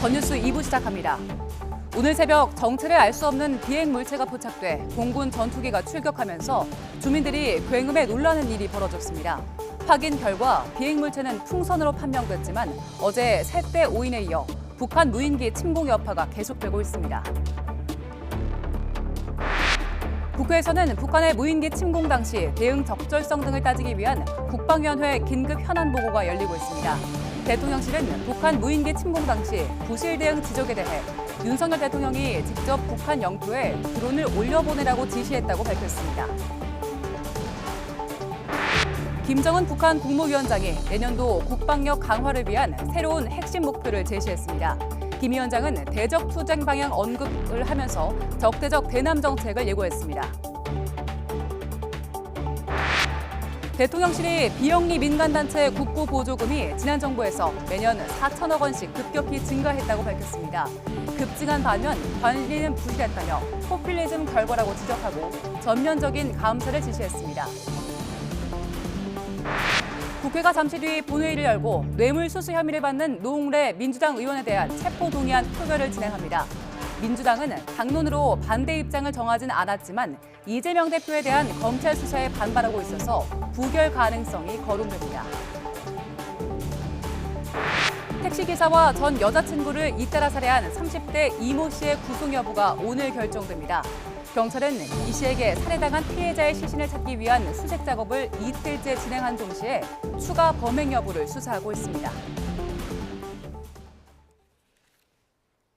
건뉴스 2부 시작합니다. 오늘 새벽 정체를 알 수 없는 비행 물체가 포착돼 공군 전투기가 출격하면서 주민들이 굉음에 놀라는 일이 벌어졌습니다. 확인 결과 비행 물체는 풍선으로 판명됐지만 어제 셋대 오인에 이어 북한 무인기 침공 여파가 계속되고 있습니다. 국회에서는 북한의 무인기 침공 당시 대응 적절성 등을 따지기 위한 국방위원회 긴급 현안 보고가 열리고 있습니다. 대통령실은 북한 무인기 침공 당시 부실 대응 지적에 대해 윤석열 대통령이 직접 북한 영토에 드론을 올려보내라고 지시했다고 밝혔습니다. 김정은 북한 국무위원장이 내년도 국방력 강화를 위한 새로운 핵심 목표를 제시했습니다. 김 위원장은 대적 투쟁 방향 언급을 하면서 적대적 대남 정책을 예고했습니다. 대통령실이 비영리 민간단체 국고 보조금이 지난 정부에서 매년 4천억 원씩 급격히 증가했다고 밝혔습니다. 급증한 반면 관리는 부실했다며 포퓰리즘 결과라고 지적하고 전면적인 감사를 지시했습니다. 국회가 잠시 뒤 본회의를 열고 뇌물수수 혐의를 받는 노웅래 민주당 의원에 대한 체포동의안 표결을 진행합니다. 민주당은 당론으로 반대 입장을 정하진 않았지만 이재명 대표에 대한 검찰 수사에 반발하고 있어서 부결 가능성이 거론됩니다. 택시기사와 전 여자친구를 잇따라 살해한 30대 이모 씨의 구속 여부가 오늘 결정됩니다. 경찰은 이 씨에게 살해당한 피해자의 시신을 찾기 위한 수색 작업을 이틀째 진행한 동시에 추가 범행 여부를 수사하고 있습니다.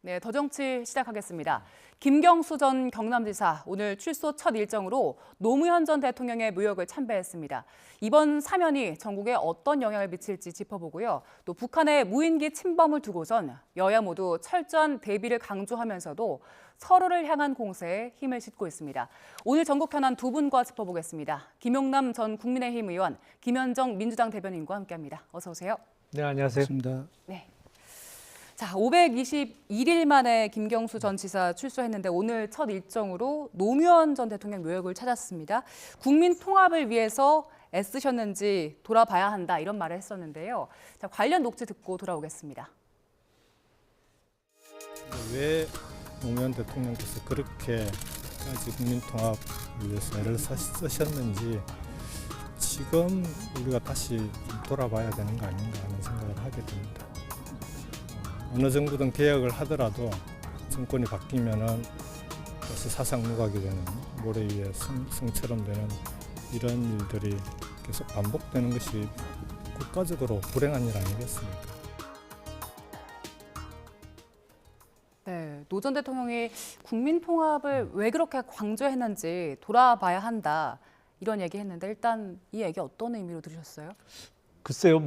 네, 더 정치 시작하겠습니다. 김경수 전 경남지사 오늘 출소 첫 일정으로 노무현 전 대통령의 묘역을 참배했습니다. 이번 사면이 전국에 어떤 영향을 미칠지 짚어보고요. 또 북한의 무인기 침범을 두고선 여야 모두 철저한 대비를 강조하면서도 서로를 향한 공세에 힘을 싣고 있습니다. 오늘 전국 현안 두 분과 짚어보겠습니다. 김용남 전 국민의힘 의원, 김현정 민주당 대변인과 함께합니다. 어서 오세요. 네, 안녕하세요. 반갑습니다. 네. 자, 521일 만에 김경수 전 지사 출소했는데 오늘 첫 일정으로 노무현 전 대통령 묘역을 찾았습니다. 국민 통합을 위해서 애쓰셨는지 돌아봐야 한다 이런 말을 했었는데요. 자, 관련 녹취 듣고 돌아오겠습니다. 왜 노무현 대통령께서 그렇게까지 국민 통합을 위해서 애를 쓰셨는지 지금 우리가 다시 돌아봐야 되는 거 아닌가 하는 생각을 하게 됩니다. 어느 정도든 개혁을 하더라도 정권이 바뀌면은 다시 사상 누각이 되는 모래 위에 성처럼 되는 이런 일들이 계속 반복되는 것이 국가적으로 불행한 일 아니겠습니까? 네, 노 전 대통령이 국민 통합을 왜 그렇게 강조했는지 돌아봐야 한다 이런 얘기했는데 일단 이 얘기 어떤 의미로 들으셨어요? 글쎄요,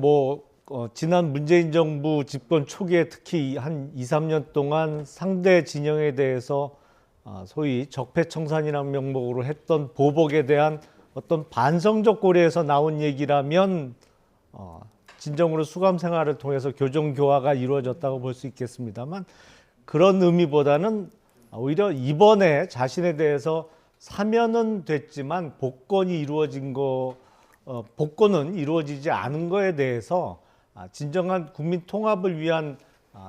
지난 문재인 정부 집권 초기에 특히 한 2, 3년 동안 상대 진영에 대해서 소위 적폐청산이라는 명목으로 했던 보복에 대한 어떤 반성적 고려에서 나온 얘기라면 진정으로 수감 생활을 통해서 교정 교화가 이루어졌다고 볼 수 있겠습니다만 그런 의미보다는 오히려 이번에 자신에 대해서 사면은 됐지만 복권은 이루어지지 않은 거에 대해서 진정한 국민 통합을 위한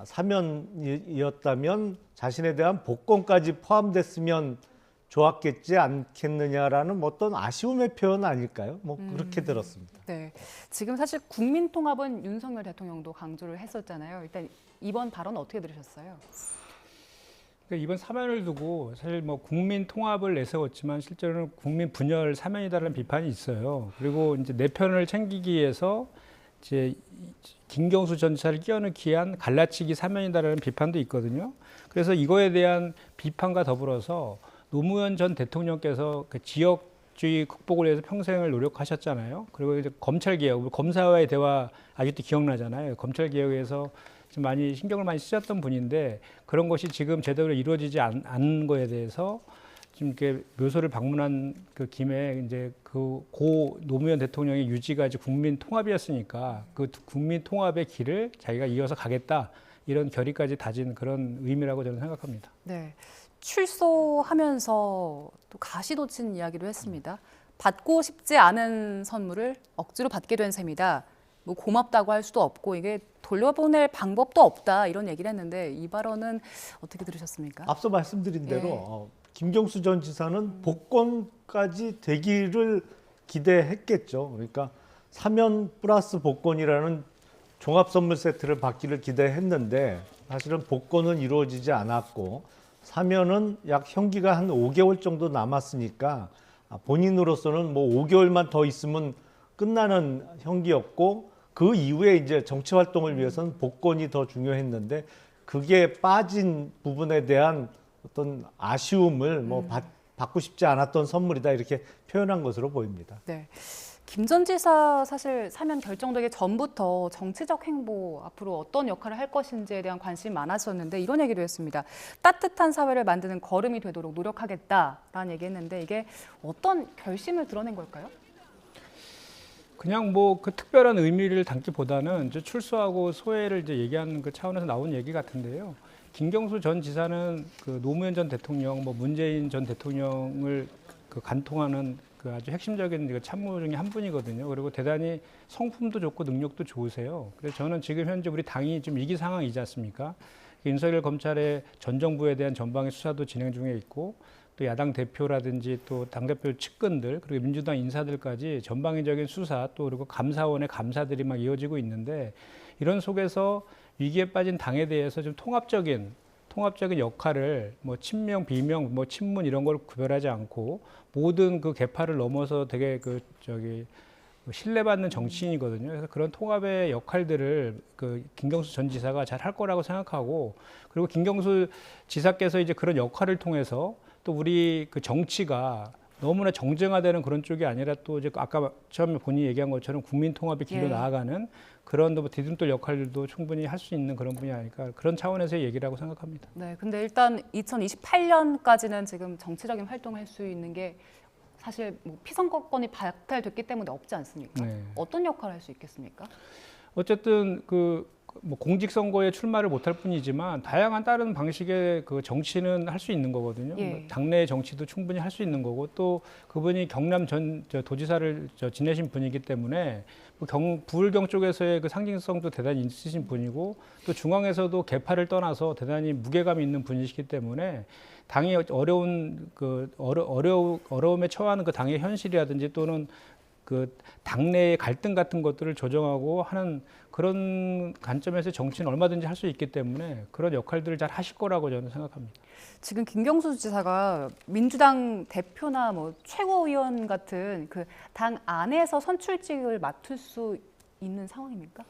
사면이었다면 자신에 대한 복권까지 포함됐으면 좋았겠지 않겠느냐라는 어떤 아쉬움의 표현 아닐까요? 그렇게 들었습니다. 네, 지금 사실 국민 통합은 윤석열 대통령도 강조를 했었잖아요. 일단 이번 발언 어떻게 들으셨어요? 그러니까 이번 사면을 두고 사실 국민 통합을 내세웠지만 실제로는 국민 분열 사면이다라는 비판이 있어요. 그리고 이제 내 편을 챙기기 위해서 이제 김경수 전 지사를 끼워넣기 위한 갈라치기 사면이다라는 비판도 있거든요. 그래서 이거에 대한 비판과 더불어서 노무현 전 대통령께서 그 지역주의 극복을 위해서 평생을 노력하셨잖아요. 그리고 이제 검찰 개혁, 검사와의 대화 아직도 기억나잖아요. 검찰 개혁에서 좀 많이 신경을 많이 쓰셨던 분인데 그런 것이 지금 제대로 이루어지지 않은 거에 대해서 지금 이렇게 묘소를 방문한 그 김에 이제 그 고 노무현 대통령의 유지가 이제 국민 통합이었으니까 그 국민 통합의 길을 자기가 이어서 가겠다 이런 결의까지 다진 그런 의미라고 저는 생각합니다. 네, 출소하면서 또 가시돋친 이야기도 했습니다. 받고 싶지 않은 선물을 억지로 받게 된 셈이다. 뭐 고맙다고 할 수도 없고 이게 돌려보낼 방법도 없다 이런 얘기를 했는데 이 발언은 어떻게 들으셨습니까? 앞서 말씀드린 대로 예. 김경수 전 지사는 복권까지 되기를 기대했겠죠. 그러니까 사면 플러스 복권이라는 종합 선물 세트를 받기를 기대했는데 사실은 복권은 이루어지지 않았고 사면은 약 형기가 한 5개월 정도 남았으니까 본인으로서는 뭐 5개월만 더 있으면 끝나는 형기였고 그 이후에 이제 정치 활동을 위해서는 복권이 더 중요했는데 그게 빠진 부분에 대한 어떤 아쉬움을 받고 싶지 않았던 선물이다 이렇게 표현한 것으로 보입니다. 네. 김 전 지사 사실 사면 결정되기 전부터 정치적 행보 앞으로 어떤 역할을 할 것인지에 대한 관심이 많았었는데 이런 얘기도 했습니다. 따뜻한 사회를 만드는 걸음이 되도록 노력하겠다라는 얘기했는데 이게 어떤 결심을 드러낸 걸까요? 그냥 뭐 그 특별한 의미를 담기보다는 이제 출소하고 소회를 이제 얘기하는 그 차원에서 나온 얘기 같은데요. 김경수 전 지사는 그 노무현 전 대통령, 뭐 문재인 전 대통령을 그 간통하는 그 아주 핵심적인 그 참모 중에 한 분이거든요. 그리고 대단히 성품도 좋고 능력도 좋으세요. 그래서 저는 지금 현재 우리 당이 좀 위기 상황이지 않습니까? 윤석열 검찰의 전 정부에 대한 전방위 수사도 진행 중에 있고 또 야당 대표라든지 또 당대표 측근들 그리고 민주당 인사들까지 전방위적인 수사 또 그리고 감사원의 감사들이 막 이어지고 있는데 이런 속에서 위기에 빠진 당에 대해서 좀 통합적인 역할을 뭐 친명, 비명, 뭐 친문 이런 걸 구별하지 않고 모든 그 계파를 넘어서 되게 신뢰받는 정치인이거든요. 그래서 그런 통합의 역할들을 그 김경수 전 지사가 잘 할 거라고 생각하고 그리고 김경수 지사께서 이제 그런 역할을 통해서 또 우리 그 정치가 너무나 정쟁화되는 그런 쪽이 아니라 또 이제 아까 처음에 본인이 얘기한 것처럼 국민 통합의 길로 예. 나아가는 그런 뭐 디딤돌 역할들도 충분히 할 수 있는 그런 분이 아닐까 그런 차원에서의 얘기라고 생각합니다. 네, 근데 일단 2028년까지는 지금 정치적인 활동을 할 수 있는 게 사실 뭐 피선거권이 박탈됐기 때문에 없지 않습니까? 네. 어떤 역할을 할 수 있겠습니까? 어쨌든 뭐 공직선거에 출마를 못할 뿐이지만 다양한 다른 방식의 그 정치는 할 수 있는 거거든요. 예. 당내 정치도 충분히 할 수 있는 거고 또 그분이 경남 도지사를 지내신 분이기 때문에 부울경 쪽에서의 그 상징성도 대단히 있으신 분이고 또 중앙에서도 계파를 떠나서 대단히 무게감 있는 분이시기 때문에 당이 어려움에 처하는 그 당의 현실이라든지 또는 그 당내의 갈등 같은 것들을 조정하고 하는 그런 관점에서 정치는 얼마든지 할 수 있기 때문에 그런 역할들을 잘 하실 거라고 저는 생각합니다. 지금 김경수 지사가 민주당 대표나 뭐 최고위원 같은 그 당 안에서 선출직을 맡을 수 있는 상황입니까?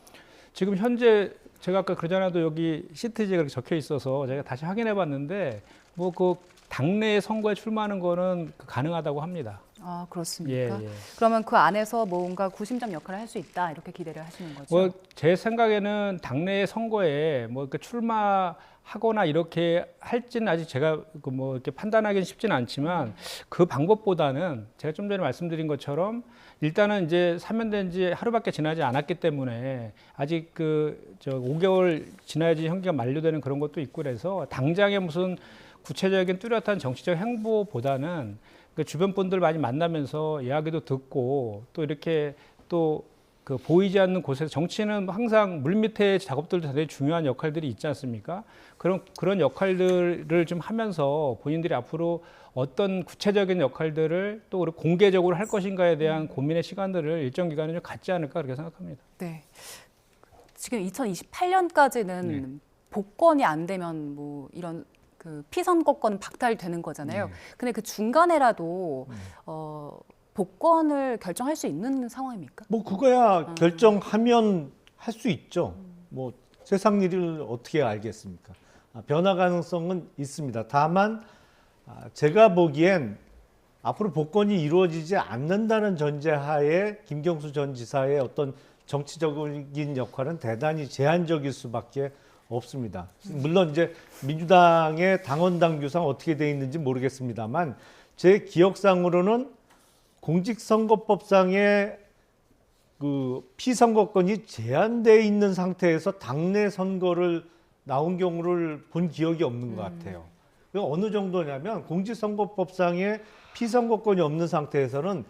지금 현재 제가 아까 그러잖아도 여기 시트지에 그렇게 적혀 있어서 제가 다시 확인해 봤는데 뭐 그 당내 선거에 출마하는 거는 가능하다고 합니다. 아, 그렇습니까? 예. 그러면 그 안에서 뭔가 구심점 역할을 할 수 있다 이렇게 기대를 하시는 거죠? 뭐 제 생각에는 당내 선거에 뭐 이렇게 출마하거나 이렇게 할지는 아직 제가 뭐 이렇게 판단하기는 쉽지는 않지만 그 방법보다는 제가 좀 전에 말씀드린 것처럼 일단은 이제 사면된 지 하루밖에 지나지 않았기 때문에 아직 5개월 지나야지 형기가 만료되는 그런 것도 있고 그래서 당장에 무슨 구체적인 뚜렷한 정치적 행보보다는 그 주변 분들 많이 만나면서 이야기도 듣고 또 이렇게 또 그 보이지 않는 곳에서 정치는 항상 물밑의 작업들도 되게 중요한 역할들이 있지 않습니까? 그런 역할들을 좀 하면서 본인들이 앞으로 어떤 구체적인 역할들을 또 공개적으로 할 것인가에 대한 고민의 시간들을 일정 기간은 좀 갖지 않을까 그렇게 생각합니다. 네. 지금 2028년까지는 네. 복권이 안 되면 뭐 이런 그 피선거권 박탈되는 거잖아요. 근데 그 중간에라도 복권을 결정할 수 있는 상황입니까? 뭐 그거야 결정하면 할 수 있죠. 뭐 세상 일을 어떻게 알겠습니까? 변화 가능성은 있습니다. 다만 제가 보기엔 앞으로 복권이 이루어지지 않는다는 전제하에 김경수 전 지사의 어떤 정치적인 역할은 대단히 제한적일 수밖에 없습니다. 물론 이제 민주당의 당원 당규상 어떻게 돼 있는지 모르겠습니다만 제 기억상으로는 공직선거법상의 그 피선거권이 제한돼 있는 상태에서 당내 선거를 나온 경우를 본 기억이 없는 것 같아요. 어느 정도냐면 공직선거법상의 피선거권이 없는 상태에서는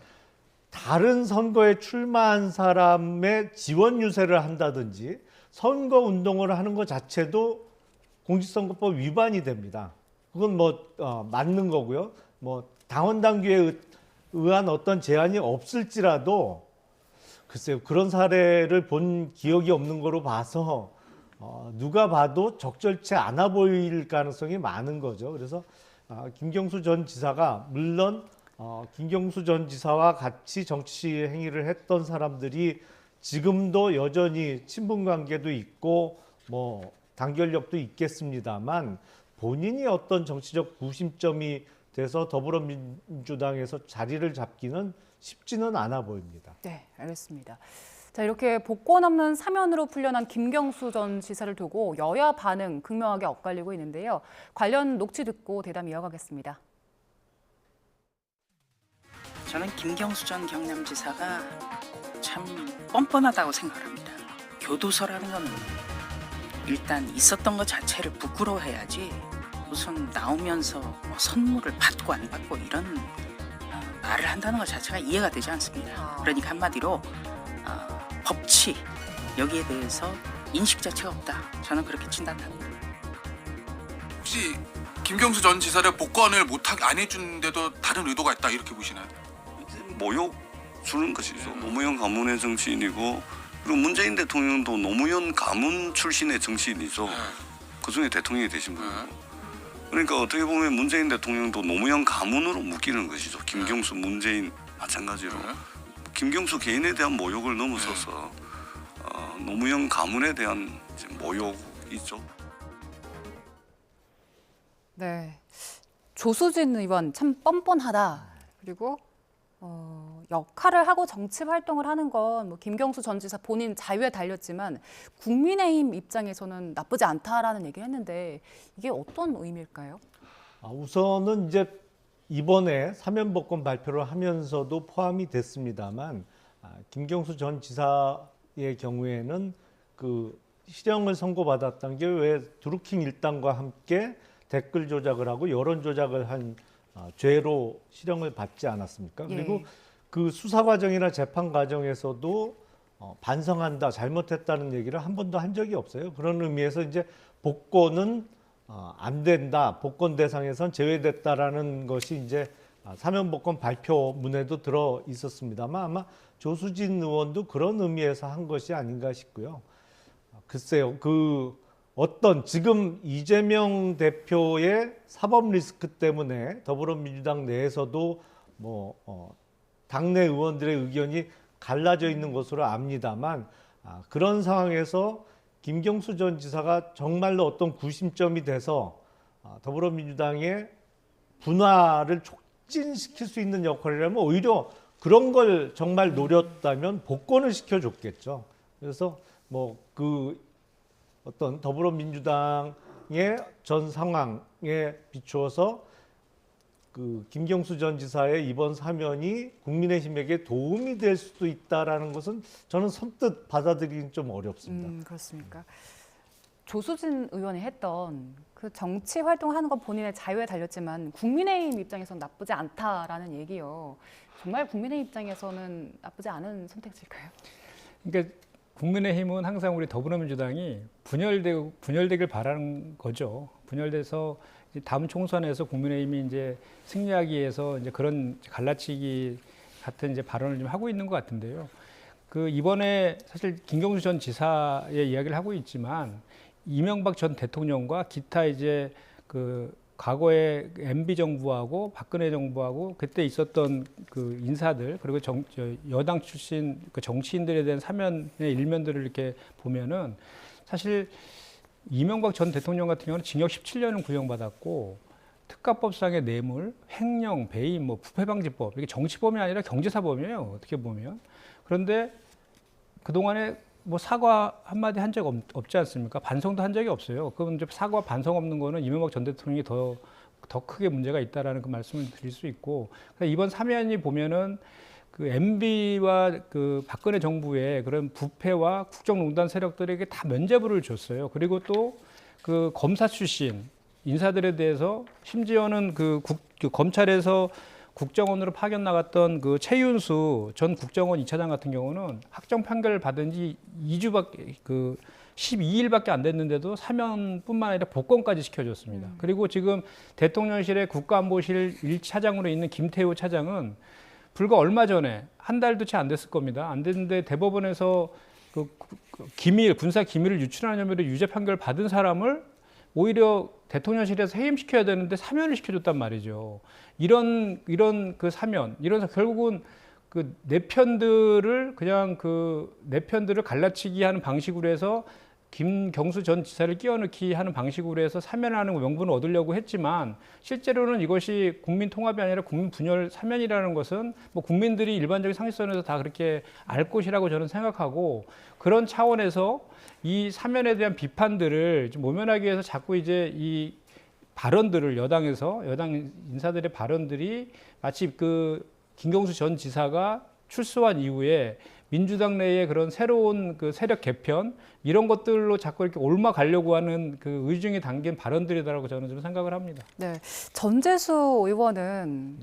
다른 선거에 출마한 사람의 지원 유세를 한다든지 선거 운동을 하는 것 자체도 공직선거법 위반이 됩니다. 그건 맞는 거고요. 당원 당규에 의한 어떤 제한이 없을지라도 글쎄요, 그런 사례를 본 기억이 없는 거로 봐서 누가 봐도 적절치 않아 보일 가능성이 많은 거죠. 그래서 김경수 전 지사가 물론 김경수 전 지사와 같이 정치 행위를 했던 사람들이 지금도 여전히 친분 관계도 있고 단결력도 있겠습니다만 본인이 어떤 정치적 구심점이 돼서 더불어민주당에서 자리를 잡기는 쉽지는 않아 보입니다. 네, 알겠습니다. 자, 이렇게 복권 없는 사면으로 풀려난 김경수 전 지사를 두고 여야 반응 극명하게 엇갈리고 있는데요. 관련 녹취 듣고 대담 이어가겠습니다. 저는 김경수 전 경남지사가 참 뻔뻔하다고 생각합니다. 교도소라는 건 일단 있었던 것 자체를 부끄러워해야지 무슨 나오면서 선물을 받고 안 받고 이런 말을 한다는 것 자체가 이해가 되지 않습니다. 그러니까 한마디로 법치 여기에 대해서 인식 자체가 없다. 저는 그렇게 진단합니다. 혹시 김경수 전 지사를 복권을 안 해준데도 다른 의도가 있다 이렇게 보시나요? 모욕 주는 것이죠. 노무현 가문의 정치인이고 그리고 문재인 대통령도 노무현 가문 출신의 정치인이죠. 그중에 대통령이 되신 분이고. 그러니까 어떻게 보면 문재인 대통령도 노무현 가문으로 묶이는 것이죠. 김경수, 문재인 마찬가지로. 김경수 개인에 대한 모욕을 넘어서서 노무현 가문에 대한 모욕이죠. 네, 조수진 의원 참 뻔뻔하다. 그리고 역할을 하고 정치 활동을 하는 건 김경수 전 지사 본인 자유에 달렸지만 국민의힘 입장에서는 나쁘지 않다라는 얘기를 했는데 이게 어떤 의미일까요? 우선은 이제 이번에 사면복권 발표를 하면서도 포함이 됐습니다만 김경수 전 지사의 경우에는 그 실형을 선고받았던 게 왜 드루킹 일당과 함께 댓글 조작을 하고 여론 조작을 한 죄로 실형을 받지 않았습니까? 그리고 그 수사 과정이나 재판 과정에서도 반성한다, 잘못했다는 얘기를 한 번도 한 적이 없어요. 그런 의미에서 이제 복권은 안 된다, 복권 대상에선 제외됐다라는 것이 이제 사면복권 발표문에도 들어 있었습니다만 아마 조수진 의원도 그런 의미에서 한 것이 아닌가 싶고요. 글쎄요, 지금 이재명 대표의 사법 리스크 때문에 더불어민주당 내에서도 당내 의원들의 의견이 갈라져 있는 것으로 압니다만 그런 상황에서 김경수 전 지사가 정말로 어떤 구심점이 돼서 더불어민주당의 분화를 촉진시킬 수 있는 역할이라면 오히려 그런 걸 정말 노렸다면 복권을 시켜줬겠죠. 그래서 어떤 더불어민주당의 전 상황에 비추어서 김경수 전 지사의 이번 사면이 국민의힘에게 도움이 될 수도 있다라는 것은 저는 선뜻 받아들이긴 좀 어렵습니다. 그렇습니까? 조수진 의원이 했던 그 정치 활동하는 건 본인의 자유에 달렸지만 국민의힘 입장에서는 나쁘지 않다라는 얘기요. 정말 국민의힘 입장에서는 나쁘지 않은 선택지일까요? 그러니까 국민의힘은 항상 우리 더불어민주당이 분열되길 바라는 거죠. 분열돼서 다음 총선에서 국민의힘이 이제 승리하기 위해서 이제 그런 갈라치기 같은 이제 발언을 좀 하고 있는 것 같은데요. 이번에 사실 김경수 전 지사의 이야기를 하고 있지만 이명박 전 대통령과 기타 이제 과거에 MB 정부하고 박근혜 정부하고 그때 있었던 인사들 그리고 여당 출신 정치인들에 대한 사면의 일면들을 이렇게 보면은 사실 이명박 전 대통령 같은 경우는 징역 17년을 구형받았고 특가법상의 뇌물, 횡령, 배임, 부패방지법 이게 정치범이 아니라 경제사범이에요. 어떻게 보면. 그런데 그동안에 사과 한마디 한 적 없지 않습니까? 반성도 한 적이 없어요. 그럼 이제 사과 반성 없는 거는 이명박 전 대통령이 더 크게 문제가 있다라는 그 말씀을 드릴 수 있고 이번 사면이 보면은 MB와 박근혜 정부의 그런 부패와 국정농단 세력들에게 다 면죄부를 줬어요. 그리고 또 검사 출신 인사들에 대해서 심지어는 검찰에서 국정원으로 파견 나갔던 그 최윤수 전 국정원 2차장 같은 경우는 확정 판결을 받은 지 2주밖에 12일밖에 안 됐는데도 사면뿐만 아니라 복권까지 시켜줬습니다. 그리고 지금 대통령실의 국가안보실 1차장으로 있는 김태우 차장은 불과 얼마 전에 한 달도 채 안 됐을 겁니다. 안 됐는데 대법원에서 기밀, 군사 기밀을 유출하는 혐의로 유죄 판결을 받은 사람을 오히려 대통령실에서 해임시켜야 되는데 사면을 시켜줬단 말이죠. 이런 그 사면, 결국은 그 내 편들을 갈라치기 하는 방식으로 해서 김경수 전 지사를 끼워넣기 하는 방식으로 해서 사면하는 명분을 얻으려고 했지만 실제로는 이것이 국민 통합이 아니라 국민 분열 사면이라는 것은 뭐 국민들이 일반적인 상식선에서 다 그렇게 알 것이라고 저는 생각하고, 그런 차원에서 이 사면에 대한 비판들을 좀 모면하기 위해서 자꾸 이제 이 발언들을 여당 인사들의 발언들이 마치 그 김경수 전 지사가 출소한 이후에 민주당 내의 그런 새로운 그 세력 개편 이런 것들로 자꾸 이렇게 옮아가려고 하는 그 의중이 담긴 발언들이다라고 저는 좀 생각을 합니다. 네, 전재수 의원은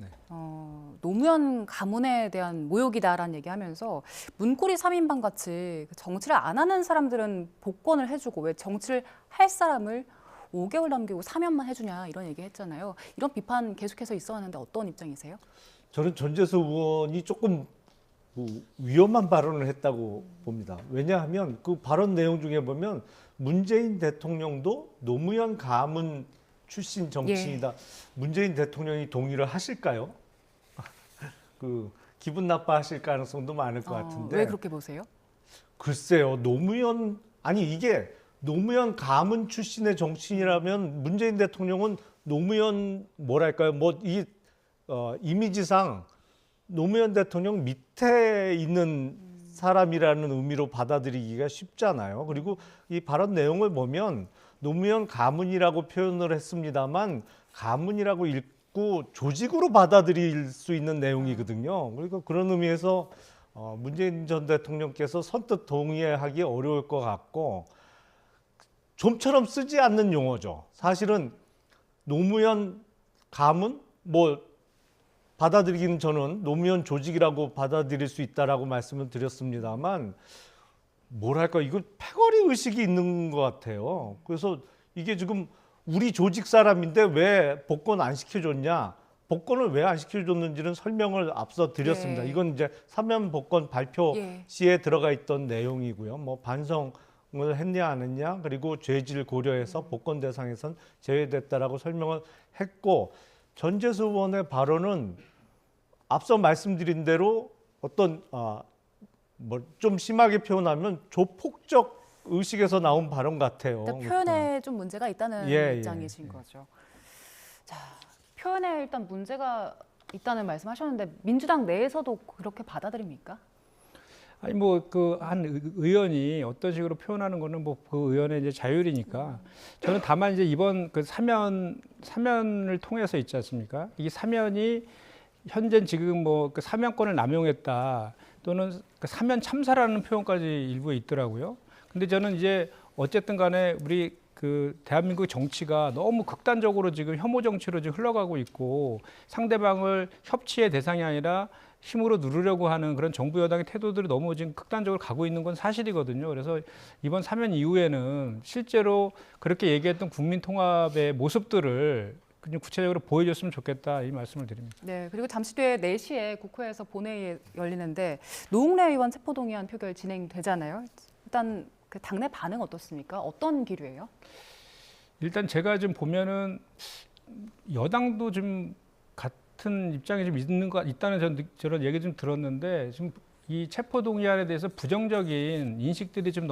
노무현 가문에 대한 모욕이다라는 얘기하면서 문고리 3인방 같이 정치를 안 하는 사람들은 복권을 해주고 왜 정치를 할 사람을 5개월 남기고 사면만 해주냐 이런 얘기했잖아요. 이런 비판 계속해서 있어 왔는데 어떤 입장이세요? 저는 전재수 의원이 조금 위험한 발언을 했다고 봅니다. 왜냐하면 그 발언 내용 중에 보면 문재인 대통령도 노무현 가문 출신 정치인이다. 문재인 대통령이 동의를 하실까요? 그 기분 나빠하실 가능성도 많을 것 같은데. 왜 그렇게 보세요? 글쎄요. 이게 노무현 가문 출신의 정치인이라면 문재인 대통령은 노무현 이미지상 노무현 대통령 밑에 있는 사람이라는 의미로 받아들이기가 쉽잖아요. 그리고 이 발언 내용을 보면 노무현 가문이라고 표현을 했습니다만 가문이라고 읽고 조직으로 받아들일 수 있는 내용이거든요. 그러니까 그런 의미에서 문재인 전 대통령께서 선뜻 동의하기 어려울 것 같고, 좀처럼 쓰지 않는 용어죠. 사실은 노무현 가문 받아들이기는 저는 노무현 조직이라고 받아들일 수 있다라고 말씀을 드렸습니다만, 이거 패거리 의식이 있는 것 같아요. 그래서 이게 지금 우리 조직 사람인데 왜 복권 안 시켜줬냐? 복권을 왜 안 시켜줬는지는 설명을 앞서 드렸습니다. 네. 이건 이제 사면 복권 발표 시에 들어가 있던 내용이고요. 반성을 했냐 안 했냐, 그리고 죄질 고려해서 복권 대상에선 제외됐다라고 설명을 했고, 전재수 의원의 발언은 앞서 말씀드린 대로 어떤 좀 심하게 표현하면 조폭적 의식에서 나온 발언 같아요. 표현에 좀 문제가 있다는 입장이신 거죠. 자, 표현에 일단 문제가 있다는 말씀하셨는데 민주당 내에서도 그렇게 받아들입니까? 아니 한 의원이 어떤 식으로 표현하는 거는 그 의원의 이제 자율이니까, 저는 다만 이제 이번 그 사면을 통해서 있지 않습니까? 이 사면이 현재 지금 그 사면권을 남용했다 또는 그 사면 참사라는 표현까지 일부에 있더라고요. 근데 저는 이제 어쨌든 간에 우리 그 대한민국 정치가 너무 극단적으로 지금 혐오 정치로 지금 흘러가고 있고, 상대방을 협치의 대상이 아니라 힘으로 누르려고 하는 그런 정부 여당의 태도들이 너무 지금 극단적으로 가고 있는 건 사실이거든요. 그래서 이번 사면 이후에는 실제로 그렇게 얘기했던 국민 통합의 모습들을 그냥 구체적으로 보여줬으면 좋겠다, 이 말씀을 드립니다. 네, 그리고 잠시 뒤에 4시에 국회에서 본회의 열리는데 노웅래 의원 체포동의안 표결 진행되잖아요. 일단 그 당내 반응 어떻습니까? 어떤 기류예요? 일단 제가 좀 보면은 여당도 좀 같은 입장이 좀 있다는 저런 얘기 좀 들었는데, 지금 이 체포동의안에 대해서 부정적인 인식들이 좀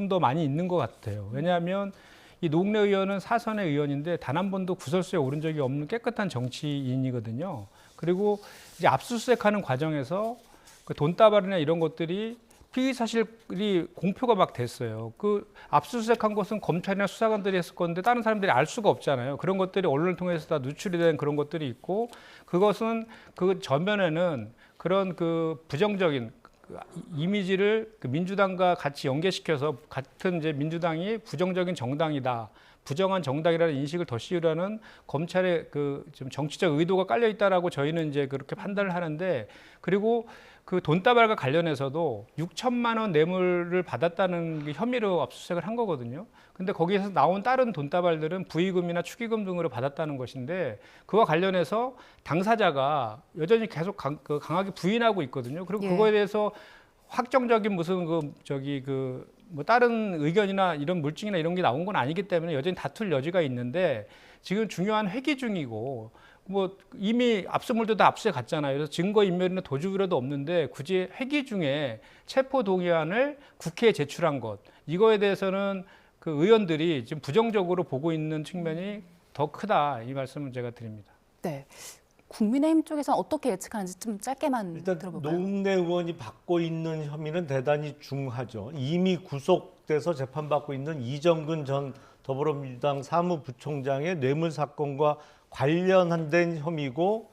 더 많이 있는 것 같아요. 왜냐하면 이 노웅래 의원은 사선의 의원인데 단 한 번도 구설수에 오른 적이 없는 깨끗한 정치인이거든요. 그리고 이제 압수수색하는 과정에서 그 돈다발이나 이런 것들이 피의 사실이 공표가 막 됐어요. 그 압수수색한 것은 검찰이나 수사관들이 했을 건데 다른 사람들이 알 수가 없잖아요. 그런 것들이 언론을 통해서 다 누출이 된 그런 것들이 있고, 그것은 그 전면에는 그런 그 부정적인 이미지를 그 민주당과 같이 연계시켜서 같은 이제 민주당이 부정적인 정당이다, 부정한 정당이라는 인식을 더 씌우려는 검찰의 그 좀 정치적 의도가 깔려 있다라고 저희는 이제 그렇게 판단을 하는데, 그리고 그 돈다발과 관련해서도 6천만 원 뇌물을 받았다는 게 혐의로 압수수색을 한 거거든요. 근데 거기에서 나온 다른 돈다발들은 부의금이나 축의금 등으로 받았다는 것인데, 그와 관련해서 당사자가 여전히 계속 강하게 부인하고 있거든요. 그리고 예. 그거에 대해서 확정적인 무슨 뭐 다른 의견이나 이런 물증이나 이런 게 나온 건 아니기 때문에 여전히 다툴 여지가 있는데, 지금 중요한 회기 중이고 뭐 이미 압수물도 다 압수해 갔잖아요. 그래서 증거 인멸이나 도주 우려도 없는데 굳이 회기 중에 체포 동의안을 국회에 제출한 것, 이거에 대해서는 그 의원들이 지금 부정적으로 보고 있는 측면이 더 크다, 이 말씀을 제가 드립니다. 네. 국민의힘 쪽에서는 어떻게 예측하는지 좀 짧게만 일단 들어볼까요? 노웅래 의원이 받고 있는 혐의는 대단히 중하죠. 이미 구속돼서 재판받고 있는 이정근 전 더불어민주당 사무부총장의 뇌물 사건과 관련된 혐의고,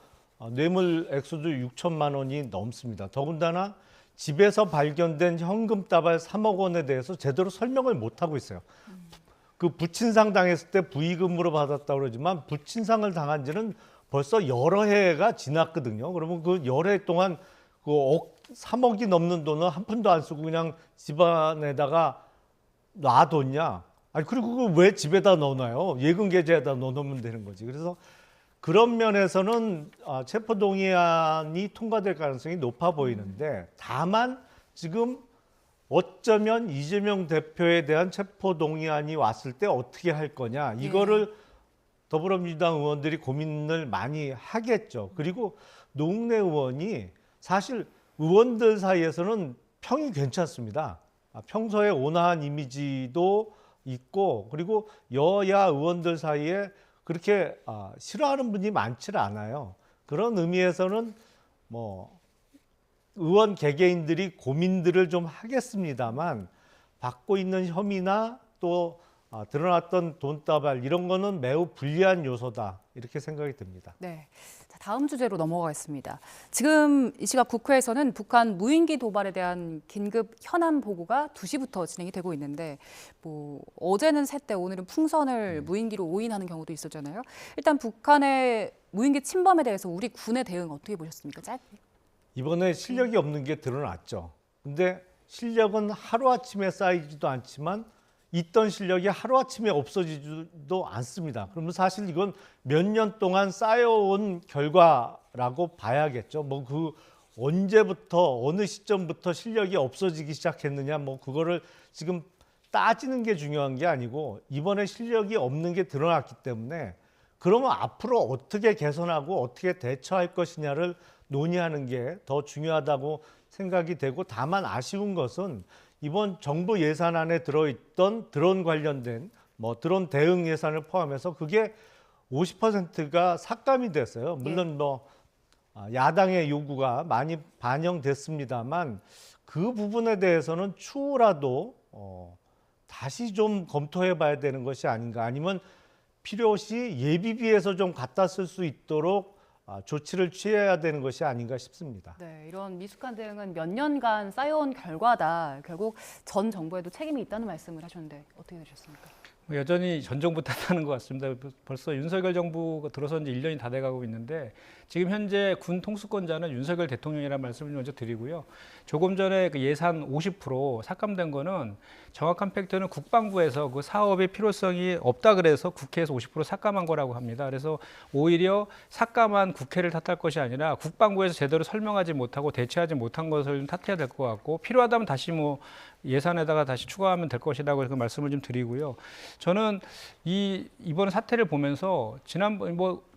뇌물 액수도 6천만 원이 넘습니다. 더군다나 집에서 발견된 현금 다발 3억 원에 대해서 제대로 설명을 못 하고 있어요. 그 부친상 당했을 때 부의금으로 받았다고 그러지만 부친상을 당한 지는 벌써 여러 해가 지났거든요. 그러면 그 여러 해 동안 그 3억이 넘는 돈을 한 푼도 안 쓰고 그냥 집안에다가 놔뒀냐? 아니, 그리고 그걸 왜 집에다 넣어놔요? 예금 계좌에다 넣어놓으면 되는 거지. 그래서 그런 면에서는 체포동의안이 통과될 가능성이 높아 보이는데, 다만 지금 어쩌면 이재명 대표에 대한 체포동의안이 왔을 때 어떻게 할 거냐, 이거를 더불어민주당 의원들이 고민을 많이 하겠죠. 그리고 노웅래 의원이 사실 의원들 사이에서는 평이 괜찮습니다. 평소에 온화한 이미지도 있고, 그리고 여야 의원들 사이에 그렇게 싫어하는 분이 많지는 않아요. 그런 의미에서는 뭐 의원 개개인들이 고민들을 좀 하겠습니다만, 받고 있는 혐의나 또 드러났던 돈다발, 이런 거는 매우 불리한 요소다, 이렇게 생각이 듭니다. 네. 자, 다음 주제로 넘어가겠습니다. 지금 이 시각 국회에서는 북한 무인기 도발에 대한 긴급 현안 보고가 2시부터 진행이 되고 있는데, 뭐 어제는 새떼, 오늘은 풍선을 무인기로 오인하는 경우도 있었잖아요. 일단 북한의 무인기 침범에 대해서 우리 군의 대응 어떻게 보셨습니까? 짧게. 이번에 실력이 없는 게 드러났죠. 근데 실력은 하루아침에 쌓이지도 않지만 있던 실력이 하루아침에 없어지지도 않습니다. 그러면 사실 이건 몇 년 동안 쌓여온 결과라고 봐야겠죠. 뭐 그 언제부터, 어느 시점부터 실력이 없어지기 시작했느냐, 뭐 그거를 지금 따지는 게 중요한 게 아니고, 이번에 실력이 없는 게 드러났기 때문에 그러면 앞으로 어떻게 개선하고 어떻게 대처할 것이냐를 논의하는 게 더 중요하다고 생각이 되고, 다만 아쉬운 것은 이번 정부 예산안에 들어있던 드론 관련된 드론 대응 예산을 포함해서 그게 50%가 삭감이 됐어요. 물론 야당의 요구가 많이 반영됐습니다만, 그 부분에 대해서는 추후라도 다시 좀 검토해 봐야 되는 것이 아닌가, 아니면 필요시 예비비에서 좀 갖다 쓸 수 있도록 조치를 취해야 되는 것이 아닌가 싶습니다. 네, 이런 미숙한 대응은 몇 년간 쌓여온 결과다. 결국 전 정부에도 책임이 있다는 말씀을 하셨는데 어떻게 되셨습니까? 여전히 전 정부 탓하는 것 같습니다. 벌써 윤석열 정부가 들어선 지 1년이 다 돼가고 있는데, 지금 현재 군 통수권자는 윤석열 대통령이라는 말씀을 먼저 드리고요. 조금 전에 그 예산 50% 삭감된 거는, 정확한 팩트는 국방부에서 그 사업의 필요성이 없다 그래서 국회에서 50% 삭감한 거라고 합니다. 그래서 오히려 삭감한 국회를 탓할 것이 아니라 국방부에서 제대로 설명하지 못하고 대처하지 못한 것을 탓해야 될 것 같고, 필요하다면 다시 예산에다가 다시 추가하면 될 것이라고 그 말씀을 좀 드리고요. 저는 이번 사태를 보면서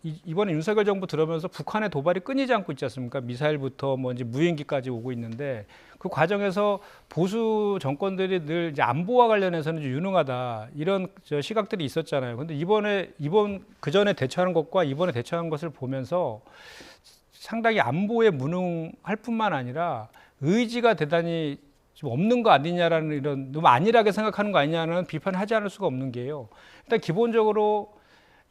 이번에 윤석열 정부 들어오면서 북한의 도발이 끊이지 않고 있지 않습니까? 미사일부터 이제 무인기까지 오고 있는데, 그 과정에서 보수 정권들이 늘 이제 안보와 관련해서는 유능하다, 이런 시각들이 있었잖아요. 근데 이번 그 전에 대처하는 것과 이번에 대처하는 것을 보면서 상당히 안보에 무능할 뿐만 아니라 의지가 대단히 좀 없는 거 아니냐라는, 이런 너무 안일하게 생각하는 거 아니냐는 비판을 하지 않을 수가 없는 게요. 일단 기본적으로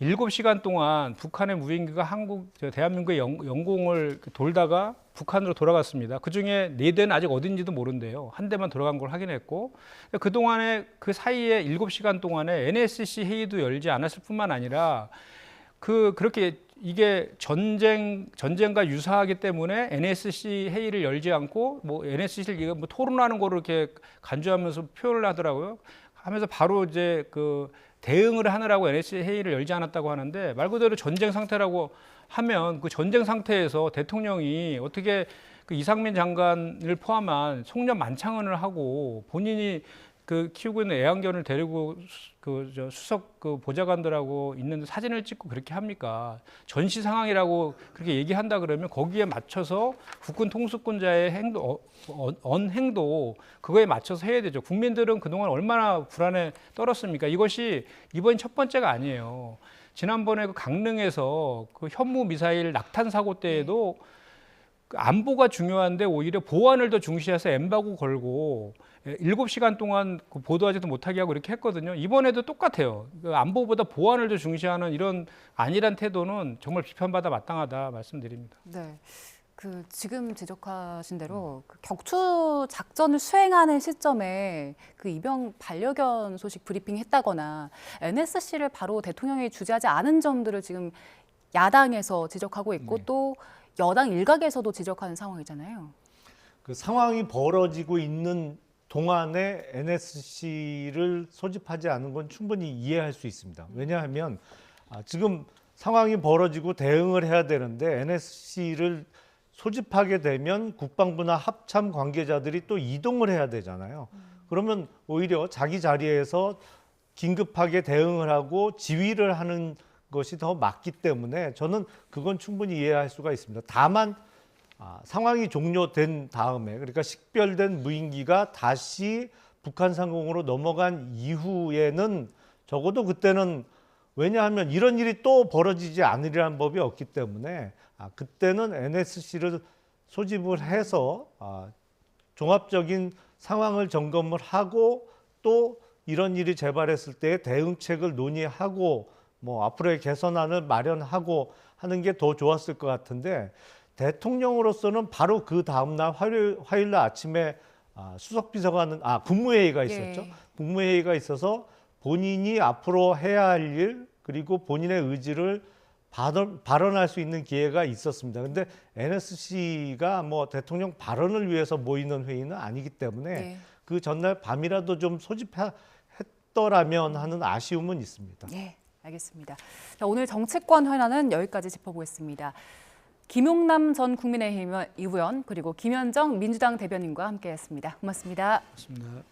7시간 동안 북한의 무인기가 대한민국의 영공을 돌다가 북한으로 돌아갔습니다. 그중에 4대는 아직 어딘지도 모른대요. 한 대만 돌아간 걸 확인했고, 그동안에 그 사이에 7시간 동안에 NSC 회의도 열지 않았을 뿐만 아니라 그렇게 이게 전쟁과 유사하기 때문에 NSC 회의를 열지 않고 뭐 NSC를 뭐 토론하는 거를 이렇게 간주하면서 표현을 하더라고요. 하면서 바로 이제 대응을 하느라고 NSC 회의를 열지 않았다고 하는데, 말 그대로 전쟁 상태라고 하면 그 전쟁 상태에서 대통령이 어떻게 이상민 장관을 포함한 송년 만창을 하고 본인이 키우고 있는 애완견을 데리고 수석 보좌관들하고 있는 사진을 찍고 그렇게 합니까? 전시 상황이라고 그렇게 얘기한다 그러면 거기에 맞춰서 국군 통수권자의 언행도 그거에 맞춰서 해야 되죠. 국민들은 그동안 얼마나 불안에 떨었습니까? 이것이 이번이 첫 번째가 아니에요. 지난번에 강릉에서 현무 미사일 낙탄 사고 때에도 안보가 중요한데 오히려 보안을 더 중시해서 엠바고 걸고 7시간 동안 보도하지도 못하게 하고 이렇게 했거든요. 이번에도 똑같아요. 안보보다 보안을 더 중시하는 이런 안일한 태도는 정말 비판받아 마땅하다 말씀드립니다. 네. 지금 지적하신 대로 격추 작전을 수행하는 시점에 이병 반려견 소식 브리핑했다거나 NSC를 바로 대통령이 주재하지 않은 점들을 지금 야당에서 지적하고 있고 또 여당 일각에서도 지적하는 상황이잖아요. 그 상황이 벌어지고 있는 동안에 NSC를 소집하지 않은 건 충분히 이해할 수 있습니다. 왜냐하면 지금 상황이 벌어지고 대응을 해야 되는데 NSC를 소집하게 되면 국방부나 합참 관계자들이 또 이동을 해야 되잖아요. 그러면 오히려 자기 자리에서 긴급하게 대응을 하고 지휘를 하는 것이 더 맞기 때문에 저는 그건 충분히 이해할 수가 있습니다. 다만 상황이 종료된 다음에, 그러니까 식별된 무인기가 다시 북한 상공으로 넘어간 이후에는 적어도 그때는, 왜냐하면 이런 일이 또 벌어지지 않으리라는 법이 없기 때문에 그때는 NSC를 소집을 해서 종합적인 상황을 점검을 하고 또 이런 일이 재발했을 때 대응책을 논의하고 뭐 앞으로의 개선안을 마련하고 하는 게 더 좋았을 것 같은데, 대통령으로서는 바로 그 다음날 화요일 날 아침에 수석비서관은 국무회의가 있었죠. 예. 국무회의가 있어서 본인이 앞으로 해야 할 일 그리고 본인의 의지를 발언할 수 있는 기회가 있었습니다. 근데 NSC가 뭐 대통령 발언을 위해서 모이는 회의는 아니기 때문에 네. 그 전날 밤이라도 좀 소집했더라면 하는 아쉬움은 있습니다. 네, 알겠습니다. 자, 오늘 정치권 현안은 여기까지 짚어보겠습니다. 김용남 전 국민의힘 의원 그리고 김현정 민주당 대변인과 함께했습니다. 고맙습니다. 맞습니다.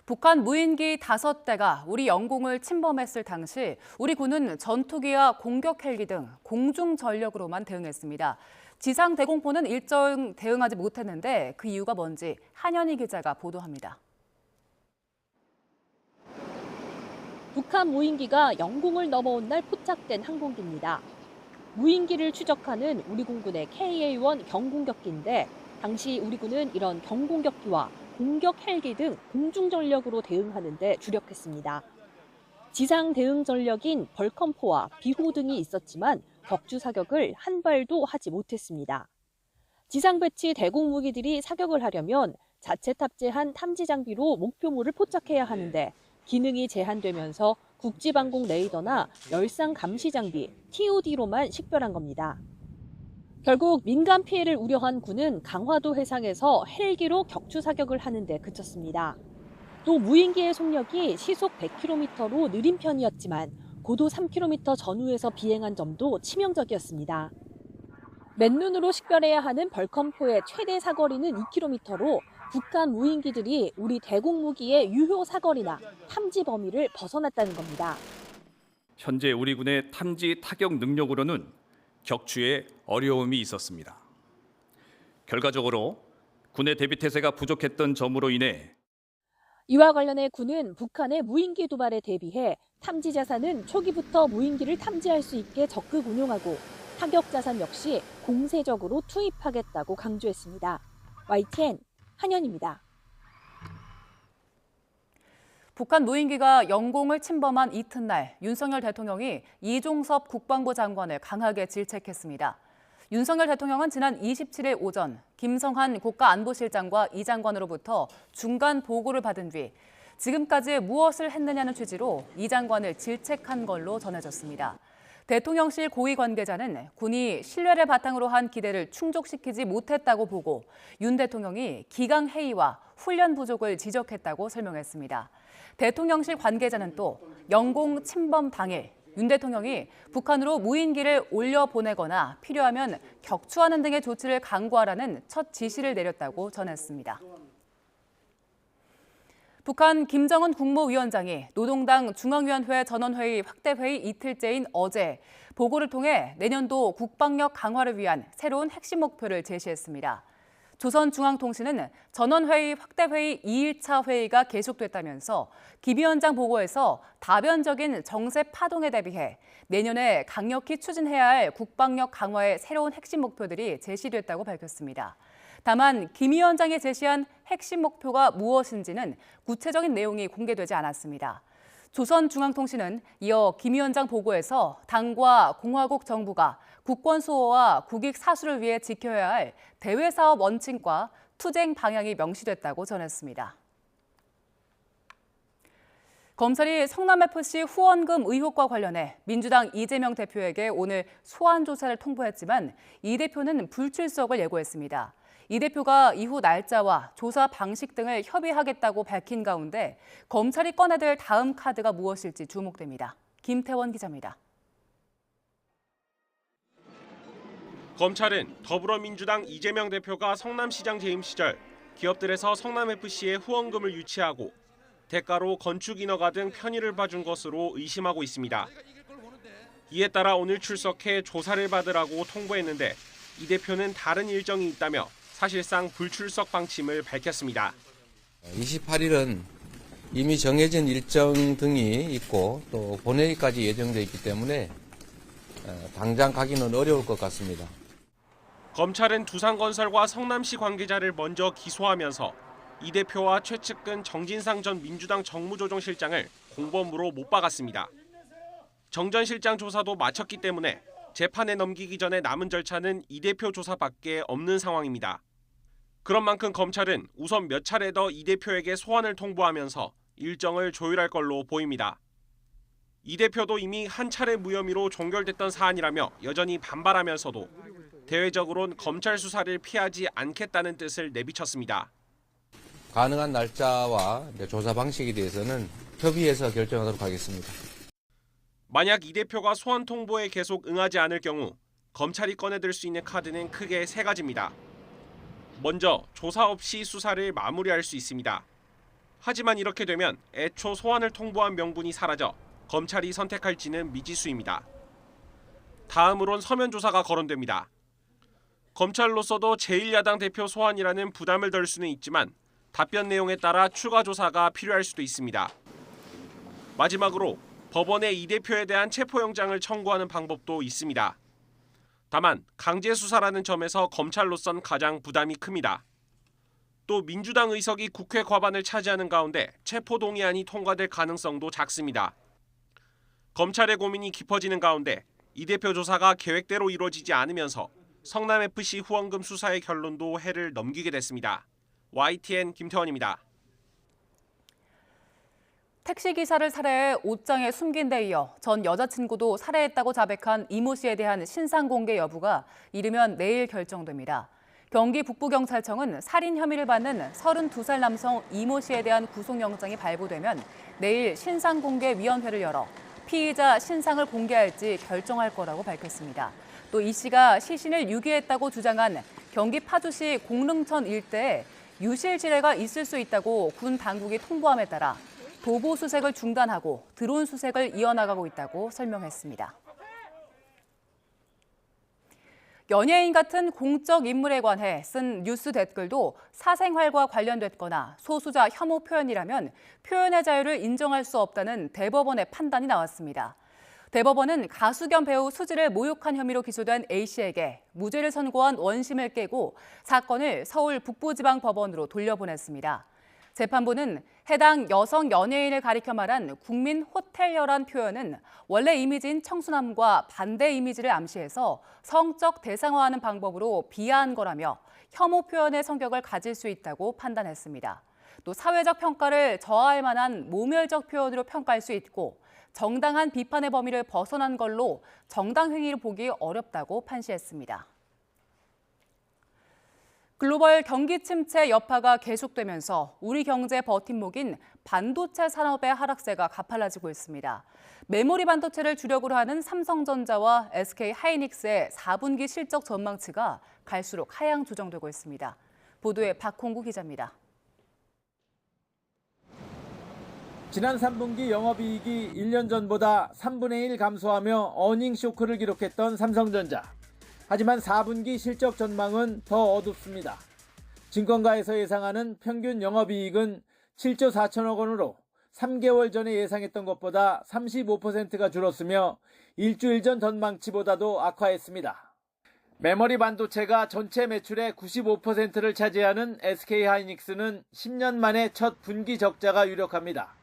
북한 무인기 5대가 우리 영공을 침범했을 당시 우리 군은 전투기와 공격 헬기 등 공중 전력으로만 대응했습니다. 지상 대공포는 일정 대응하지 못했는데 그 이유가 뭔지 한현희 기자가 보도합니다. 북한 무인기가 영공을 넘어온 날 포착된 항공기입니다. 무인기를 추적하는 우리 공군의 KA-1 경공격기인데 당시 우리 군은 이런 경공격기와 공격 헬기 등 공중 전력으로 대응하는 데 주력했습니다. 지상 대응 전력인 벌컨포와 비호 등이 있었지만 격추 사격을 한 발도 하지 못했습니다. 지상 배치 대공 무기들이 사격을 하려면 자체 탑재한 탐지 장비로 목표물을 포착해야 하는데 기능이 제한되면서 국지방공 레이더나 열상 감시 장비 TOD로만 식별한 겁니다. 결국 민간 피해를 우려한 군은 강화도 해상에서 헬기로 격추 사격을 하는 데 그쳤습니다. 또 무인기의 속력이 시속 100km로 느린 편이었지만 고도 3km 전후에서 비행한 점도 치명적이었습니다. 맨눈으로 식별해야 하는 벌컨포의 최대 사거리는 2km로 북한 무인기들이 우리 대공 무기의 유효 사거리나 탐지 범위를 벗어났다는 겁니다. 현재 우리 군의 탐지 타격 능력으로는 격추에 어려움이 있었습니다. 결과적으로 군의 대비 태세가 부족했던 점으로 인해 이와 관련해 군은 북한의 무인기 도발에 대비해 탐지 자산은 초기부터 무인기를 탐지할 수 있게 적극 운용하고 타격 자산 역시 공세적으로 투입하겠다고 강조했습니다. YTN 한현입니다. 북한 무인기가 영공을 침범한 이튿날 윤석열 대통령이 이종섭 국방부 장관을 강하게 질책했습니다. 윤석열 대통령은 지난 27일 오전 김성한 국가안보실장과 이 장관으로부터 중간 보고를 받은 뒤 지금까지 무엇을 했느냐는 취지로 이 장관을 질책한 걸로 전해졌습니다. 대통령실 고위 관계자는 군이 신뢰를 바탕으로 한 기대를 충족시키지 못했다고 보고 윤 대통령이 기강 해이와 훈련 부족을 지적했다고 설명했습니다. 대통령실 관계자는 또 영공 침범 당일 윤 대통령이 북한으로 무인기를 올려보내거나 필요하면 격추하는 등의 조치를 강구하라는 첫 지시를 내렸다고 전했습니다. 북한 김정은 국무위원장이 노동당 중앙위원회 전원회의 확대회의 이틀째인 어제 보고를 통해 내년도 국방력 강화를 위한 새로운 핵심 목표를 제시했습니다. 조선중앙통신은 전원회의 확대회의 2일차 회의가 계속됐다면서 김 위원장 보고에서 다변적인 정세 파동에 대비해 내년에 강력히 추진해야 할 국방력 강화의 새로운 핵심 목표들이 제시됐다고 밝혔습니다. 다만 김 위원장이 제시한 핵심 목표가 무엇인지는 구체적인 내용이 공개되지 않았습니다. 조선중앙통신은 이어 김 위원장 보고에서 당과 공화국 정부가 국권 수호와 국익 사수를 위해 지켜야 할 대외사업 원칙과 투쟁 방향이 명시됐다고 전했습니다. 검찰이 성남FC 후원금 의혹과 관련해 민주당 이재명 대표에게 오늘 소환 조사를 통보했지만 이 대표는 불출석을 예고했습니다. 이 대표가 이후 날짜와 조사 방식 등을 협의하겠다고 밝힌 가운데 검찰이 꺼내들 다음 카드가 무엇일지 주목됩니다. 김태원 기자입니다. 검찰은 더불어민주당 이재명 대표가 성남시장 재임 시절 기업들에서 성남FC에 후원금을 유치하고 대가로 건축 인허가 등 편의를 봐준 것으로 의심하고 있습니다. 이에 따라 오늘 출석해 조사를 받으라고 통보했는데 이 대표는 다른 일정이 있다며 사실상 불출석 방침을 밝혔습니다. 28일은 이미 정해진 일정 등이 있고 또 본회의까지 예정돼 있기 때문에 당장 가기는 어려울 것 같습니다. 검찰은 두산건설과 성남시 관계자를 먼저 기소하면서 이 대표와 최측근 정진상 전 민주당 정무조정실장을 공범으로 못 박았습니다. 정 전 실장 조사도 마쳤기 때문에 재판에 넘기기 전에 남은 절차는 이 대표 조사밖에 없는 상황입니다. 그런 만큼 검찰은 우선 몇 차례 더 이 대표에게 소환을 통보하면서 일정을 조율할 걸로 보입니다. 이 대표도 이미 한 차례 무혐의로 종결됐던 사안이라며 여전히 반발하면서도 대외적으론 검찰 수사를 피하지 않겠다는 뜻을 내비쳤습니다. 가능한 날짜와 조사 방식에 대해서는 협의해서 결정하도록 하겠습니다. 만약 이 대표가 소환 통보에 계속 응하지 않을 경우 검찰이 꺼내들 수 있는 카드는 크게 세 가지입니다. 먼저 조사 없이 수사를 마무리할 수 있습니다. 하지만 이렇게 되면 애초 소환을 통보한 명분이 사라져 검찰이 선택할지는 미지수입니다. 다음으론 서면 조사가 거론됩니다. 검찰로서도 제1야당 대표 소환이라는 부담을 덜 수는 있지만 답변 내용에 따라 추가 조사가 필요할 수도 있습니다. 마지막으로 법원에 이 대표에 대한 체포영장을 청구하는 방법도 있습니다. 다만 강제 수사라는 점에서 검찰로선 가장 부담이 큽니다. 또 민주당 의석이 국회 과반을 차지하는 가운데 체포 동의안이 통과될 가능성도 작습니다. 검찰의 고민이 깊어지는 가운데 이 대표 조사가 계획대로 이루어지지 않으면서 성남FC 후원금 수사의 결론도 해를 넘기게 됐습니다. YTN 김태원입니다. 택시기사를 살해해 옷장에 숨긴 데 이어 전 여자친구도 살해했다고 자백한 이모 씨에 대한 신상 공개 여부가 이르면 내일 결정됩니다. 경기 북부경찰청은 살인 혐의를 받는 32살 남성 이모 씨에 대한 구속영장이 발부되면 내일 신상공개위원회를 열어 피의자 신상을 공개할지 결정할 거라고 밝혔습니다. 또 이 씨가 시신을 유기했다고 주장한 경기 파주시 공릉천 일대에 유실지뢰가 있을 수 있다고 군 당국이 통보함에 따라 도보 수색을 중단하고 드론 수색을 이어나가고 있다고 설명했습니다. 연예인 같은 공적 인물에 관해 쓴 뉴스 댓글도 사생활과 관련됐거나 소수자 혐오 표현이라면 표현의 자유를 인정할 수 없다는 대법원의 판단이 나왔습니다. 대법원은 가수 겸 배우 수지를 모욕한 혐의로 기소된 A씨에게 무죄를 선고한 원심을 깨고 사건을 서울 북부지방법원으로 돌려보냈습니다. 재판부는 해당 여성 연예인을 가리켜 말한 국민 호텔녀란 표현은 원래 이미지인 청순함과 반대 이미지를 암시해서 성적 대상화하는 방법으로 비하한 거라며 혐오 표현의 성격을 가질 수 있다고 판단했습니다. 또 사회적 평가를 저하할 만한 모멸적 표현으로 평가할 수 있고 정당한 비판의 범위를 벗어난 걸로 정당행위를 보기 어렵다고 판시했습니다. 글로벌 경기 침체 여파가 계속되면서 우리 경제 버팀목인 반도체 산업의 하락세가 가팔라지고 있습니다. 메모리 반도체를 주력으로 하는 삼성전자와 SK하이닉스의 4분기 실적 전망치가 갈수록 하향 조정되고 있습니다. 보도에 박홍구 기자입니다. 지난 3분기 영업이익이 1년 전보다 3분의 1 감소하며 어닝 쇼크를 기록했던 삼성전자. 하지만 4분기 실적 전망은 더 어둡습니다. 증권가에서 예상하는 평균 영업이익은 7조 4천억 원으로 3개월 전에 예상했던 것보다 35%가 줄었으며 일주일 전 전망치보다도 악화했습니다. 메모리 반도체가 전체 매출의 95%를 차지하는 SK하이닉스는 10년 만에 첫 분기 적자가 유력합니다.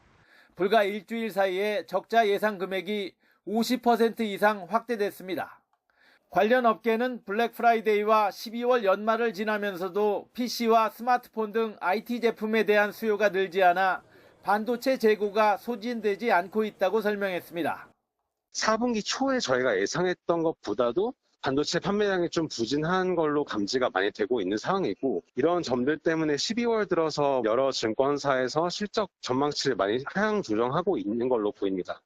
불과 일주일 사이에 적자 예상 금액이 50% 이상 확대됐습니다. 관련 업계는 블랙 프라이데이와 12월 연말을 지나면서도 PC와 스마트폰 등 IT 제품에 대한 수요가 늘지 않아 반도체 재고가 소진되지 않고 있다고 설명했습니다. 4분기 초에 저희가 예상했던 것보다도 반도체 판매량이 좀 부진한 걸로 감지가 많이 되고 있는 상황이고, 이런 점들 때문에 12월 들어서 여러 증권사에서 실적 전망치를 많이 하향 조정하고 있는 걸로 보입니다.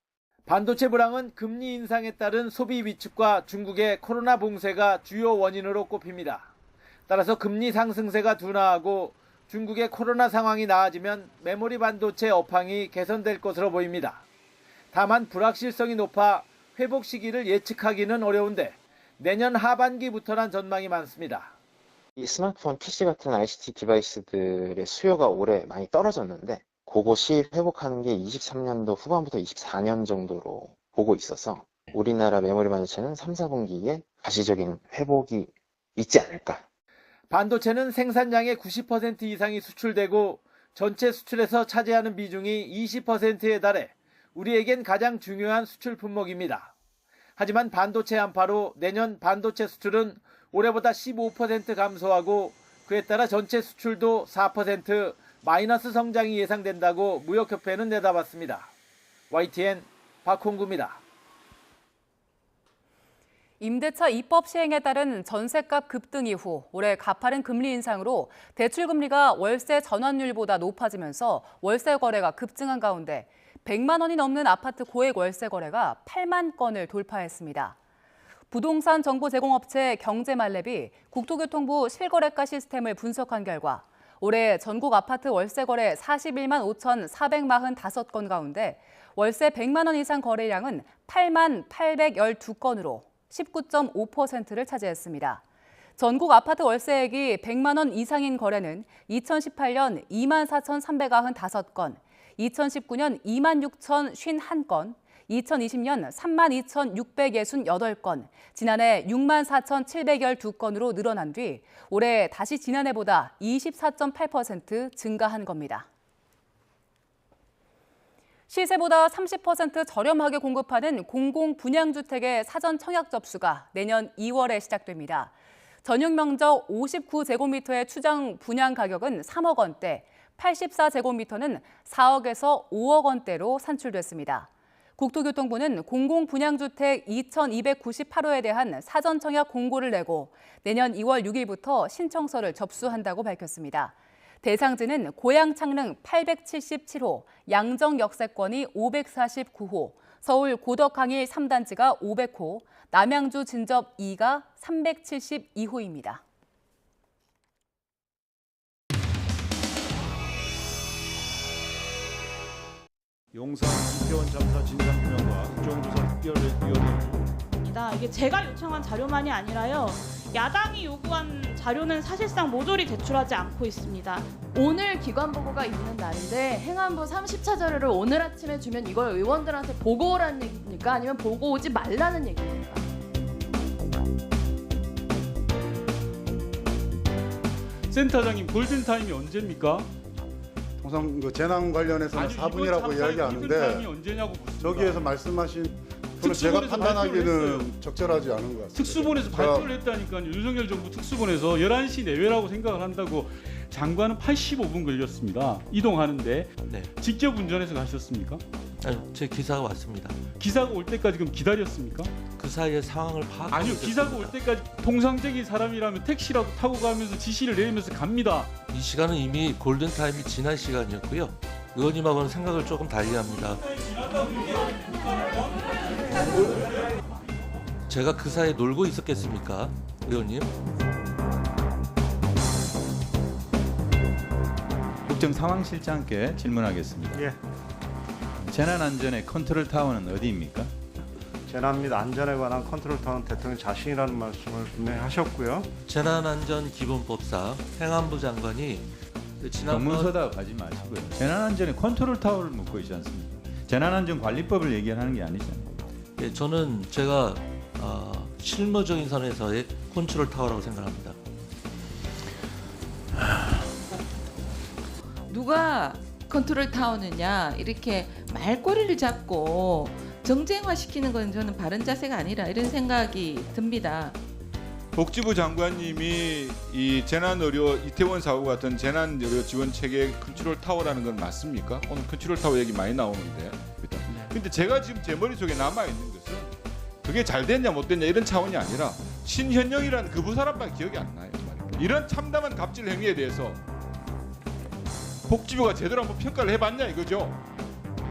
반도체 불황은 금리 인상에 따른 소비 위축과 중국의 코로나 봉쇄가 주요 원인으로 꼽힙니다. 따라서 금리 상승세가 둔화하고 중국의 코로나 상황이 나아지면 메모리 반도체 업황이 개선될 것으로 보입니다. 다만 불확실성이 높아 회복 시기를 예측하기는 어려운데 내년 하반기부터란 전망이 많습니다. 이 스마트폰, PC 같은 ICT 디바이스들의 수요가 올해 많이 떨어졌는데 그것이 회복하는 게 23년도 후반부터 24년 정도로 보고 있어서 우리나라 메모리 반도체는 3, 4분기에 가시적인 회복이 있지 않을까. 반도체는 생산량의 90% 이상이 수출되고 전체 수출에서 차지하는 비중이 20%에 달해 우리에겐 가장 중요한 수출 품목입니다. 하지만 반도체 한파로 내년 반도체 수출은 올해보다 15% 감소하고 그에 따라 전체 수출도 4% 마이너스 성장이 예상된다고 무역협회는 내다봤습니다. YTN 박홍구입니다. 임대차 입법 시행에 따른 전셋값 급등 이후 올해 가파른 금리 인상으로 대출금리가 월세 전환율보다 높아지면서 월세 거래가 급증한 가운데 100만 원이 넘는 아파트 고액 월세 거래가 8만 건을 돌파했습니다. 부동산 정보 제공업체 경제말렙이 국토교통부 실거래가 시스템을 분석한 결과 올해 전국 아파트 월세 거래 41만 5,445건 가운데 월세 100만 원 이상 거래량은 8만 812건으로 19.5%를 차지했습니다. 전국 아파트 월세액이 100만 원 이상인 거래는 2018년 2만 4,395건, 2019년 2만 6,051건, 2020년 3만 2,668건, 지난해 6만 4,712건으로 늘어난 뒤 올해 다시 지난해보다 24.8% 증가한 겁니다. 시세보다 30% 저렴하게 공급하는 공공분양주택의 사전 청약 접수가 내년 2월에 시작됩니다. 전용 면적 59제곱미터의 추정 분양 가격은 3억 원대, 84제곱미터는 4억에서 5억 원대로 산출됐습니다. 국토교통부는 공공분양주택 2,298호에 대한 사전 청약 공고를 내고 내년 2월 6일부터 신청서를 접수한다고 밝혔습니다. 대상지는 고양 창릉 877호, 양정 역세권이 549호, 서울 고덕항일 3단지가 500호, 남양주 진접 2가 372호입니다. 용산 이태원 참사 진상규명과 국정조사 특별위원회 이게 제가 요청한 자료만이 아니라요. 야당이 요구한 자료는 사실상 모조리 제출하지 않고 있습니다. 오늘 기관 보고가 있는 날인데 행안부 30차 자료를 오늘 아침에 주면 이걸 의원들한테 보고 오라는 얘기입니까? 아니면 보고 오지 말라는 얘기입니까? 센터장님 골든타임이 언제입니까? 통상 그 재난 관련해서는 4분이라고 이야기하는데 골든타임이 언제냐고 묻습니다. 저기에서 말씀하신 그건 제가 특수본에서 판단하기는 적절하지 않은 것 같습니다. 특수본에서 발표를 했다니까요. 윤석열 정부 특수본에서 11시 내외라고 생각을 한다고 장관은 85분 걸렸습니다. 이동하는데 직접 운전해서 가셨습니까? 아니, 제 기사가 왔습니다. 기사가 올 때까지 그럼 기다렸습니까? 그 사이에 상황을 파악하고 아니요. 기사가 올 때까지 통상적인 사람이라면 택시라도 타고 가면서 지시를 내리면서 갑니다. 이 시간은 이미 골든타임이 지난 시간이었고요. 의원님하고는 생각을 조금 달리합니다. 제가 그 사이에 놀고 있었겠습니까, 의원님? 국정상황실장께 질문하겠습니다. 예. 재난안전의 컨트롤타워는 어디입니까? 재난 및 안전에 관한 컨트롤타워는 대통령 자신이라는 말씀을 분명히 하셨고요. 재난안전기본법상 행안부 장관이 전문서다 가지 마시고요. 재난안전의 컨트롤타워를 묻고 있지 않습니까? 재난안전관리법을 얘기하는 게 아니잖아요. 예, 저는 제가 실무적인 선에서의 컨트롤타워라고 생각합니다. 누가 컨트롤 타워느냐 이렇게 말꼬리를 잡고 정쟁화시키는 건 저는 바른 자세가 아니라 이런 생각이 듭니다. 복지부 장관님이 이 재난의료 이태원 사고 같은 재난의료 지원 체계 컨트롤 타워라는 건 맞습니까? 오늘 컨트롤 타워 얘기 많이 나오는데. 근데 제가 지금 제 머릿속에 남아 있는 것은 그게 잘 됐냐 못 됐냐 이런 차원이 아니라 신현영이라는 그 부사람밖에 기억이 안 나요. 이런 참담한 갑질 행위에 대해서 복지부가 제대로 한번 평가를 해봤냐 이거죠.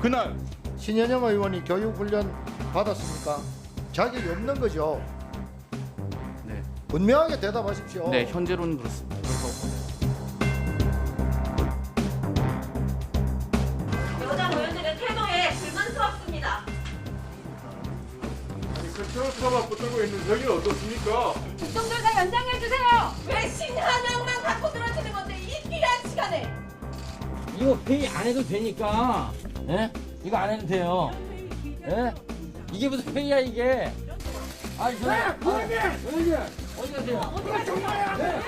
그날 신현영 의원이 교육훈련 받았습니까? 자격이 없는 거죠. 네. 분명하게 대답하십시오. 네, 현재로는 그렇습니다. 여당 의원들의 태도에 불만스럽습니다. 아니 컨트롤 타워 붙들고 있는 여기는 어떻습니까? 국정조사 연장해 주세요. 왜 신한영만 갖고 들어지는 건데 이 귀한 시간에? 이거 회의 안 해도 되니까, 예? 이거 안 해도 돼요. 예? 이게 무슨 회의야 이게? 아니 의원님 어디 가세요? 어디가 정말이야? 네.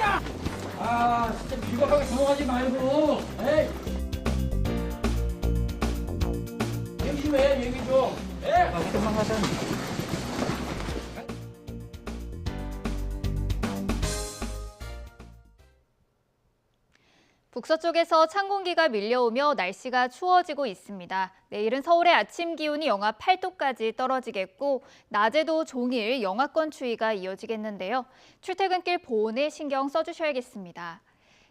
아 진짜 비겁하게 넘어가지 말고, 에이. 얘기 좀 해, 얘기 좀. 예? 그만하자. 북서쪽에서 찬 공기가 밀려오며 날씨가 추워지고 있습니다. 내일은 서울의 아침 기온이 영하 8도까지 떨어지겠고 낮에도 종일 영하권 추위가 이어지겠는데요. 출퇴근길 보온에 신경 써주셔야겠습니다.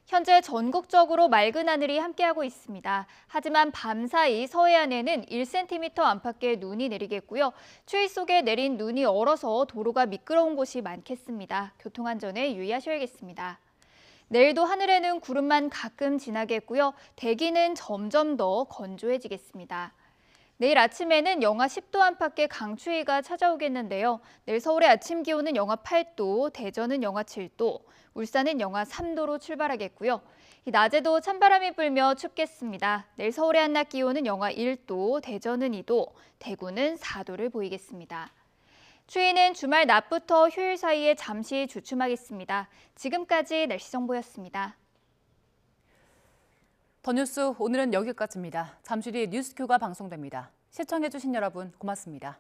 현재 전국적으로 맑은 하늘이 함께하고 있습니다. 하지만 밤사이 서해안에는 1cm 안팎의 눈이 내리겠고요. 추위 속에 내린 눈이 얼어서 도로가 미끄러운 곳이 많겠습니다. 교통안전에 유의하셔야겠습니다. 내일도 하늘에는 구름만 가끔 지나겠고요. 대기는 점점 더 건조해지겠습니다. 내일 아침에는 영하 10도 안팎의 강추위가 찾아오겠는데요. 내일 서울의 아침 기온은 영하 8도, 대전은 영하 7도, 울산은 영하 3도로 출발하겠고요. 낮에도 찬바람이 불며 춥겠습니다. 내일 서울의 한낮 기온은 영하 1도, 대전은 2도, 대구는 4도를 보이겠습니다. 추위는 주말 낮부터 휴일 사이에 잠시 주춤하겠습니다. 지금까지 날씨 정보였습니다. 더 뉴스 오늘은 여기까지입니다. 잠시 뒤 뉴스큐가 방송됩니다. 시청해주신 여러분 고맙습니다.